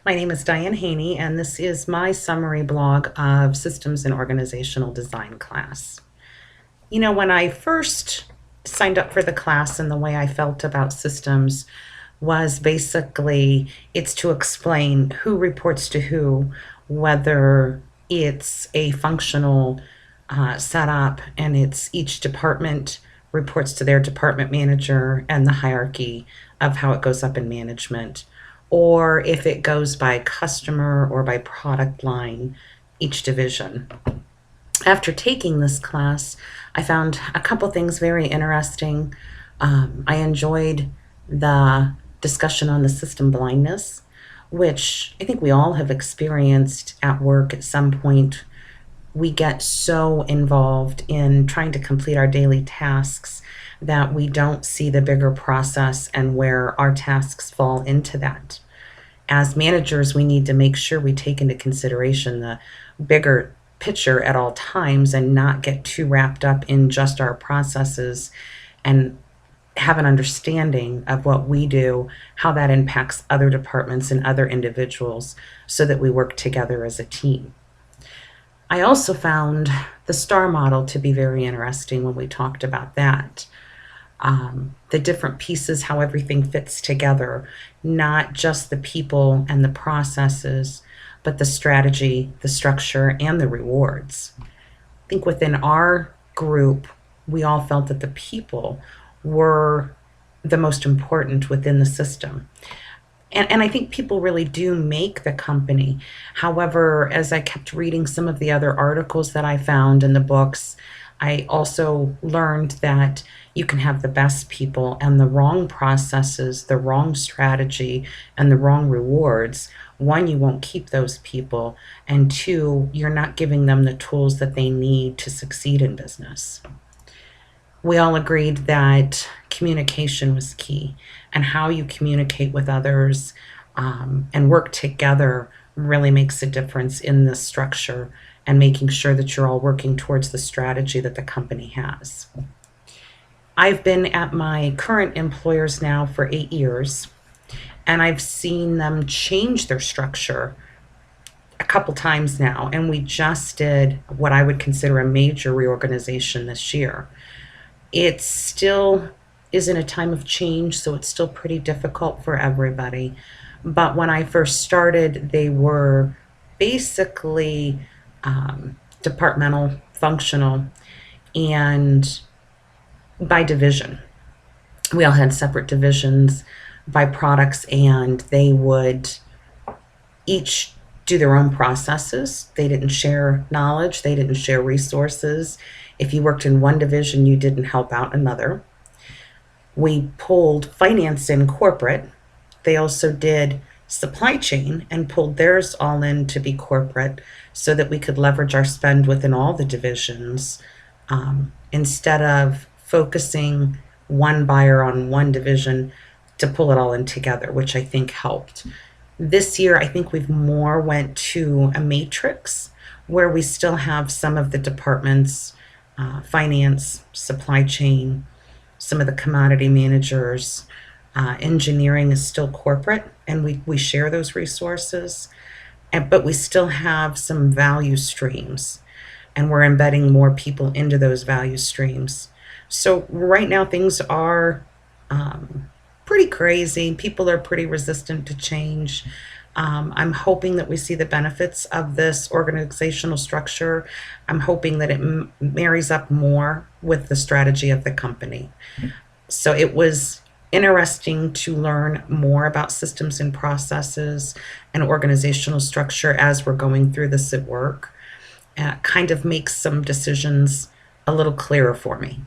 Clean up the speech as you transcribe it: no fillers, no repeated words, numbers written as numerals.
My name is Diane Haney, and this is my summary blog of Systems and Organizational Design class. When I first signed up for the class and the way I felt about systems was basically it's to explain who reports to who, whether it's a functional setup and it's each department reports to their department manager and the hierarchy of how it goes up in management, or if it goes by customer or by product line, each division. After taking this class, I found a couple things very interesting. I enjoyed the discussion on the system blindness, which I think we all have experienced at work at some point. We get so involved in trying to complete our daily tasks that we don't see the bigger process and where our tasks fall into that. As managers, we need to make sure we take into consideration the bigger picture at all times and not get too wrapped up in just our processes, and have an understanding of what we do, how that impacts other departments and other individuals, so that we work together as a team. I also found the STAR model to be very interesting when we talked about that. The different pieces, how everything fits together, not just the people and the processes, but the strategy, the structure, and the rewards. I think within our group, we all felt that the people were the most important within the system. And I think people really do make the company. However, as I kept reading some of the other articles that I found in the books, I also learned that you can have the best people and the wrong processes, the wrong strategy, and the wrong rewards. One, you won't keep those people, and two, you're not giving them the tools that they need to succeed in business. We all agreed that communication was key, and how you communicate with others and work together really makes a difference in the structure and making sure that you're all working towards the strategy that the company has. I've been at my current employers now for 8 years, and I've seen them change their structure a couple times now, and we just did what I would consider a major reorganization this year. It still is in a time of change, so it's still pretty difficult for everybody. But when I first started, they were basically departmental, functional, and by division. We all had separate divisions by products, and they would each do their own processes. They didn't share knowledge, they didn't share resources. If you worked in one division, you didn't help out another. We pulled finance in corporate. They also did supply chain and pulled theirs all in to be corporate, so that we could leverage our spend within all the divisions, instead of focusing one buyer on one division to pull it all in together, which I think helped. This year, I think we've more went to a matrix where we still have some of the departments, finance, supply chain, some of the commodity managers, engineering is still corporate, and we share those resources, but we still have some value streams, and we're embedding more people into those value streams. So right now things are pretty crazy. People are pretty resistant to change. I'm hoping that we see the benefits of this organizational structure. I'm hoping that it marries up more with the strategy of the company. So it was interesting to learn more about systems and processes and organizational structure as we're going through this at work. Kind of makes some decisions a little clearer for me.